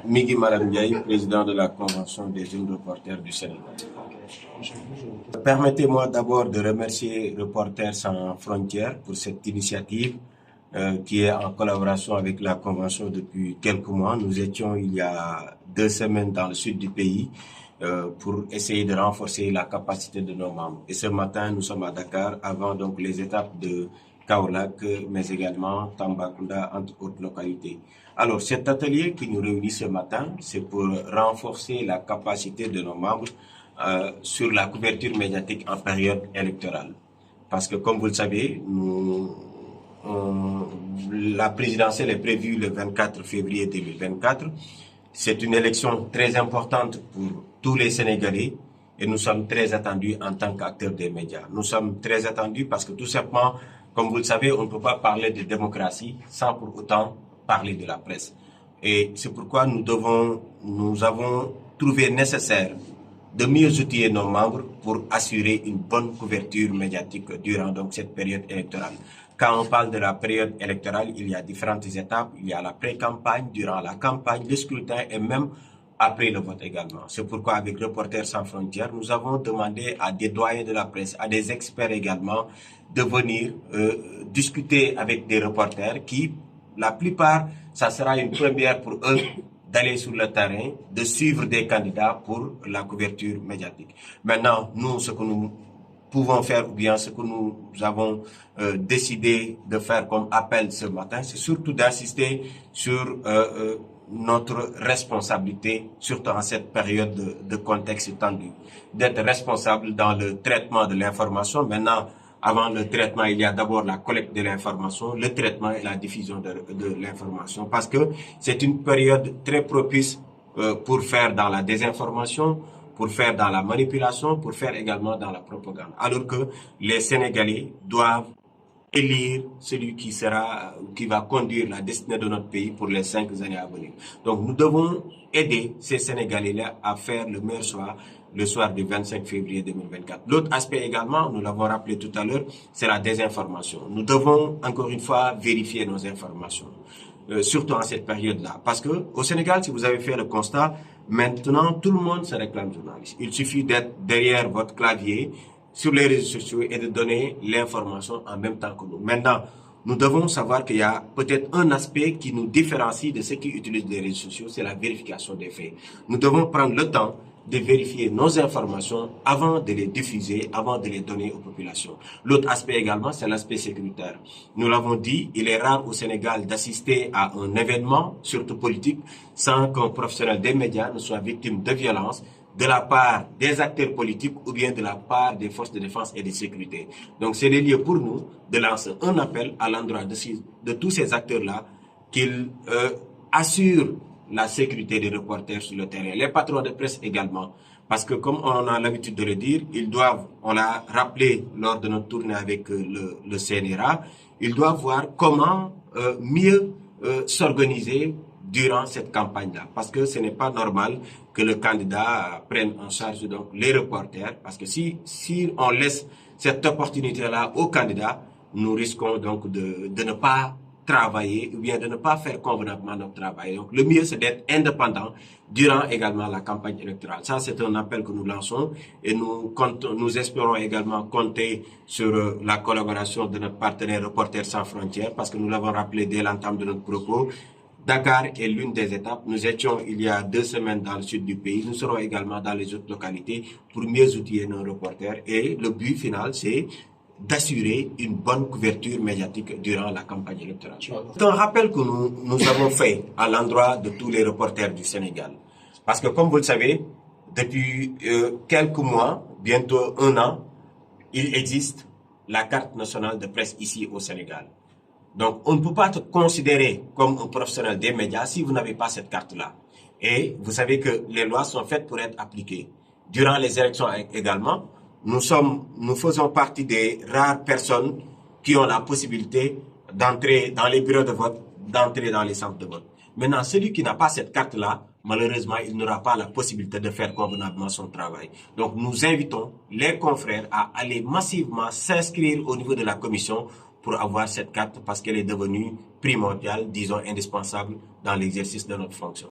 Migui Maram Ndiaye, président de la Convention des jeunes reporters du Sénégal. Permettez-moi d'abord de remercier Reporters sans frontières pour cette initiative qui est en collaboration avec la Convention depuis quelques mois. Nous étions il y a 2 semaines dans le sud du pays pour essayer de renforcer la capacité de nos membres. Et ce matin, nous sommes à Dakar avant donc les étapes de Kaolack, mais également Tambacounda, entre autres localités. Alors, cet atelier qui nous réunit ce matin, c'est pour renforcer la capacité de nos membres sur la couverture médiatique en période électorale. Parce que, comme vous le savez, la présidentielle est prévue le 24 février 2024. C'est une élection très importante pour tous les Sénégalais et nous sommes très attendus en tant qu'acteurs des médias. Nous sommes très attendus parce que tout simplement, comme vous le savez, on ne peut pas parler de démocratie sans pour autant parler de la presse. Et c'est pourquoi nous avons trouvé nécessaire de mieux outiller nos membres pour assurer une bonne couverture médiatique durant donc cette période électorale. Quand on parle de la période électorale, il y a différentes étapes. Il y a la pré-campagne, durant la campagne, le scrutin et même après le vote également. C'est pourquoi avec Reporters sans frontières, nous avons demandé à des doyens de la presse, à des experts également, de venir discuter avec des reporters qui, la plupart, ça sera une première pour eux d'aller sur le terrain, de suivre des candidats pour la couverture médiatique. Maintenant, nous, ce que nous pouvons faire, ou bien ce que nous avons décidé de faire comme appel ce matin, c'est surtout d'insister sur notre responsabilité, surtout en cette période de contexte tendu, d'être responsable dans le traitement de l'information. Maintenant, avant le traitement, il y a d'abord la collecte de l'information, le traitement et la diffusion de l'information, parce que c'est une période très propice pour faire dans la désinformation, pour faire dans la manipulation, pour faire également dans la propagande. Alors que les Sénégalais doivent élire celui qui va conduire la destinée de notre pays pour les 5 années à venir. Donc nous devons aider ces Sénégalais-là à faire le meilleur choix le soir du 25 février 2024. L'autre aspect également, nous l'avons rappelé tout à l'heure, c'est la désinformation. Nous devons encore une fois vérifier nos informations, surtout en cette période-là. Parce que au Sénégal, si vous avez fait le constat, maintenant tout le monde se réclame journaliste. Il suffit d'être derrière votre clavier sur les réseaux sociaux et de donner l'information en même temps que nous. Maintenant, nous devons savoir qu'il y a peut-être un aspect qui nous différencie de ceux qui utilisent les réseaux sociaux, c'est la vérification des faits. Nous devons prendre le temps de vérifier nos informations avant de les diffuser, avant de les donner aux populations. L'autre aspect également, c'est l'aspect sécuritaire. Nous l'avons dit, il est rare au Sénégal d'assister à un événement, surtout politique, sans qu'un professionnel des médias ne soit victime de violence de la part des acteurs politiques ou bien de la part des forces de défense et de sécurité. Donc c'est le lieu pour nous de lancer un appel à l'endroit de tous ces acteurs-là qu'ils assurent la sécurité des reporters sur le terrain, les patrons de presse également. Parce que comme on a l'habitude de le dire, ils doivent, on l'a rappelé lors de notre tournée avec le CNRA, ils doivent voir comment mieux s'organiser durant cette campagne-là. Parce que ce n'est pas normal que le candidat prenne en charge donc les reporters. Parce que si on laisse cette opportunité-là au candidat, nous risquons donc de ne pas travailler ou bien de ne pas faire convenablement notre travail. Donc le mieux c'est d'être indépendant durant également la campagne électorale. Ça c'est un appel que nous lançons et nous espérons également compter sur la collaboration de notre partenaire Reporters sans frontières parce que nous l'avons rappelé dès l'entame de notre propos. Dakar est l'une des étapes. Nous étions il y a 2 semaines dans le sud du pays. Nous serons également dans les autres localités pour mieux outiller nos reporters. Et le but final, c'est d'assurer une bonne couverture médiatique durant la campagne électorale. C'est un rappel que nous avons fait à l'endroit de tous les reporters du Sénégal. Parce que comme vous le savez, depuis quelques mois, bientôt 1 an, il existe la carte nationale de presse ici au Sénégal. Donc, on ne peut pas te considérer comme un professionnel des médias si vous n'avez pas cette carte-là. Et vous savez que les lois sont faites pour être appliquées. Durant les élections également, nous faisons partie des rares personnes qui ont la possibilité d'entrer dans les bureaux de vote, d'entrer dans les centres de vote. Maintenant, celui qui n'a pas cette carte-là, malheureusement, il n'aura pas la possibilité de faire convenablement son travail. Donc, nous invitons les confrères à aller massivement s'inscrire au niveau de la commission pour avoir cette carte parce qu'elle est devenue primordiale, disons indispensable dans l'exercice de notre fonction.